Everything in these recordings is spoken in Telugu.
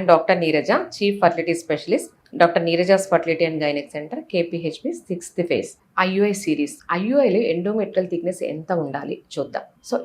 I'm Dr. Neeraja, Chief Fertility Specialist, Dr. Neeraja's Fertility and Gynec Center, KPHP 6th phase. IUI series. ఐయుఐలో ఎండోమెట్రియల్ థిక్నెస్ ఎంత ఉండాలి చూద్దాం. సో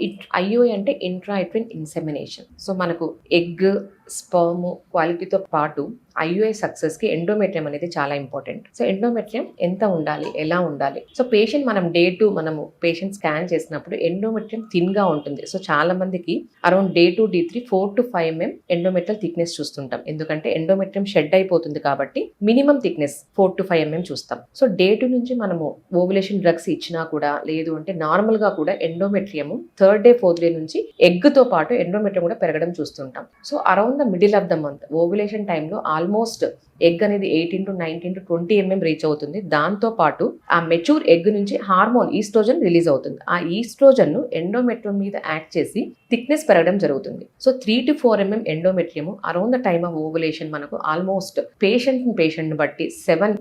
ఐయుఐ అంటే ఇంట్రాయూట్రైన్ ఇన్సెమినేషన్. సో మనకు ఎగ్, స్పర్మ్ క్వాలిటీతో పాటు ఐయుఐ సక్సెస్కి ఎండోమెట్రియం అనేది చాలా ఇంపార్టెంట్. సో ఎండోమెట్రియం ఎంత ఉండాలి, ఎలా ఉండాలి? సో పేషెంట్ మనం డే 2 మనము పేషెంట్ స్కాన్ చేసినప్పుడు ఎండోమెట్రియం థిన్గా ఉంటుంది. సో చాలా మందికి around day 2, day 3 4 to 5 mm endometrial thickness చూస్తుంటాం. ఎందుకంటే ఎండోమెట్రియం షెడ్ అయిపోతుంది కాబట్టి మినిమం థిక్నెస్ 4 to 5 mm చూస్తాం. సో డే 2 నుంచి మనము ఓవులేషన్ డ్రగ్స్ ఇచ్చినా కూడా, లేదు అంటే నార్మల్ గా కూడా endometrium 3rd day 4th day నుంచి ఎగ్ తో పాటు ఎండోమెట్రియం కూడా పెరగడం చూస్తుంటాం. So around the middle of the month ovulation టైంలో ఆల్మోస్ట్ ఎగ్ అనేది 18 to 19 to 20 mm రీచ్ అవుతుంది. దాంతో పాటు ఆ మెచ్యూర్ ఎగ్ నుంచి హార్మోన్ ఈస్ట్రోజన్ రిలీజ్ అవుతుంది. ఆ ఈస్ట్రోజన్ ను ఎండోమెట్రియం మీద యాక్ట్ చేసి థిక్నెస్ పెరగడం జరుగుతుంది. So 3 to 4 mm endometrium around the time of ovulation మనకు ఆల్మోస్ట్ పేషెంట్ బట్టి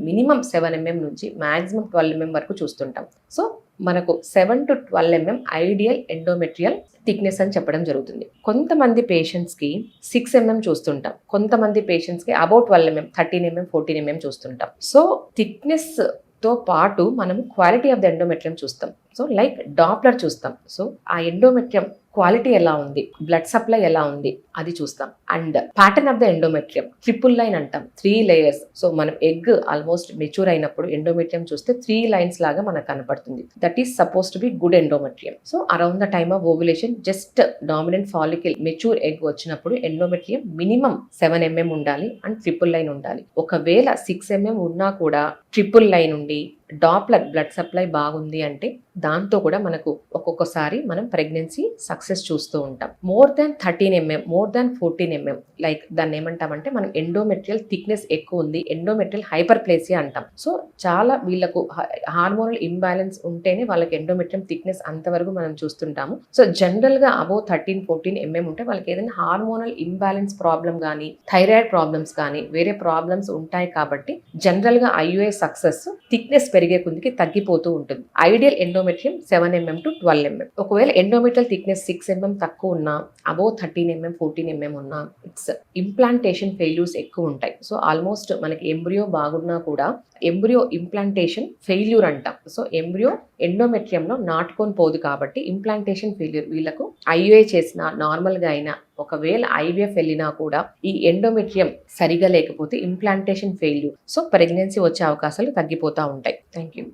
మినిమం 7 mm నుంచి మాక్సిమం 12 mm వరకు చూస్తుంటాం. సో మనకు 7 to 12 mm ideal endometrial thickness అని చెప్పడం జరుగుతుంది. కొంతమంది పేషెంట్స్కి 6 mm చూస్తుంటాం, కొంతమంది పేషెంట్స్కి అబౌట్ 12 mm 13 mm 14 mm చూస్తుంటాం. సో థిక్నెస్ తో పాటు మనం క్వాలిటీ ఆఫ్ ద ఎండోమెట్రియం చూస్తాం. సో లైక్ డాప్లర్ చూస్తాం. సో ఆ ఎండోమెట్రియం క్వాలిటీ ఎలా ఉంది, బ్లడ్ సప్లై ఎలా ఉంది అది చూస్తాం. And pattern of the endometrium triple line అంటాం, 3 layers. సో మనం ఎగ్ ఆల్మోస్ట్ మెచ్యూర్ అయినప్పుడు ఎండోమెట్రియం చూస్తే 3 lines లాగా మనకు కనపడుతుంది. That is suppose to be good endometrium. So around the time of ovulation just dominant follicle mature egg వచ్చినప్పుడు ఎండోమెట్రియం మినిమం 7 mm ఉండాలి అండ్ ట్రిపుల్ లైన్ ఉండాలి. ఒకవేళ 6 mm ఉన్నా కూడా ట్రిపుల్ లైన్ ఉండి డాప్లర్ బ్లడ్ సప్లై బాగుంది అంటే దాంతో కూడా మనకు ఒక్కొక్కసారి మనం ప్రెగ్నెన్సీ సక్సెస్ చూస్తూ ఉంటాం. More than 13 mm, more than 14 mm like దాన్ని ఏమంటామంటే మనం ఎండోమెట్రియల్ థిక్నెస్ ఎక్కువ ఉంది, ఎండోమెట్రియల్ హైపర్ప్లేసియా అంటాం. సో చాలా వీళ్ళకు హార్మోనల్ ఇంబ్యాలెన్స్ ఉంటేనే వాళ్ళకి ఎండోమెట్రియం థిక్నెస్ అంతవరకు మనం చూస్తుంటాము. సో జనరల్ గా అబౌవ్ 13-14 mm ఉంటే వాళ్ళకి ఏదైనా హార్మోనల్ ఇంబ్యాలెన్స్ ప్రాబ్లం కానీ, థైరాయిడ్ ప్రాబ్లమ్స్ కానీ, వేరే ప్రాబ్లమ్స్ ఉంటాయి కాబట్టి జనరల్ గా ఐయుఐ సక్సెస్ థిక్నెస్ పెరిగే కొద్దికి తగ్గిపోతూ ఉంటుంది. Ideal endometrium 7 mm to 12 mm. ఒకవేళ ఎండోమెట్రియల్ థిక్నెస్ 6 mm తక్కువ ఉన్నా, అబౌవ్ 13 mm 14 mm ఉన్నా ఇట్స్ ఇంప్లాంటేషన్ ఫెయిల్యూర్స్ ఎక్కువ ఉంటాయి. సో ఆల్మోస్ట్ మనకి ఎంబ్రియో బాగున్నా కూడా ఎంబ్రియో ఇంప్లాంటేషన్ ఫెయిల్యూర్ అంటాం. సో ఎంబ్రియో ఎండోమెట్రియంలో నాటుకొని పోదు కాబట్టి ఇంప్లాంటేషన్ ఫెయిల్యూర్. వీళ్ళకు ఐయుఐ చేసినా నార్మల్గా అయినా ఒకవేళ ఐవీఎఫ్ వెళ్ళినా కూడా ఈ ఎండోమెట్రియం సరిగా లేకపోతే ఇంప్లాంటేషన్ ఫెయిల్యూర్. సో ప్రెగ్నెన్సీ వచ్చే అవకాశాలు తగ్గిపోతూ ఉంటాయి. Thank you.